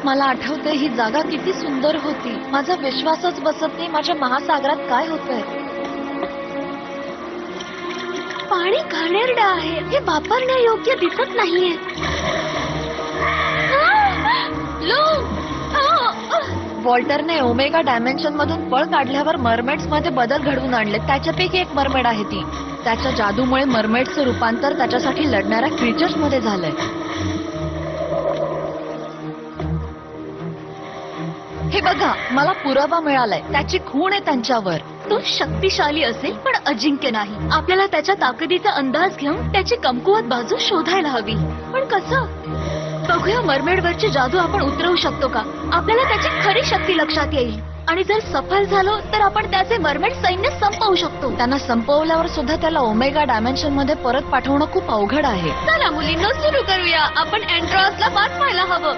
मला आठवते ही जागा किती सुंदर होती. माझा विश्वासच बसत नाही माझ्या महासागरात काय होतंय. पाणी घाणेरडं आहे. हे वापरण्यायोग्य दिसत नाहीये. वॉल्टरने ओमेगा डायमेन्शन मधून पळ काढल्यावर मरमेड्स मध्ये बदल घडवून आणले. त्याच्यापैकी एक मरमेड आहे ती. त्याच्या जादूमुळे मरमेड्सचं रूपांतर त्याच्यासाठी लढणाऱ्या क्रिएचर्स मध्ये झालंय. हे बघा, मला पुरावा मिळालाय. त्याची खूण आहे त्यांच्यावर. तो शक्तिशाली असेल पण अजिंक्य नाही. आपल्याला त्याच्या ताकदीचा अंदाज घेऊन त्याची कमकुवत बाजू शोधायला हवी. पण कसं? बघूया मरमेडवरची जादू आपण उतरवू शकतो का. आपल्याला त्याची खरी शक्ती लक्षात येईल. आणि जर सफल झालो तर आपण त्याचे मरमेड सैन्य संपवू शकतो. त्यांना संपवल्यावर सुद्धा त्याला ओमेगा डायमेन्शन मध्ये परत पाठवणं खूप अवघड आहे. चला मुलींनो सुरू करूया. आपण अँड्रॉसला वाचवायला हवं.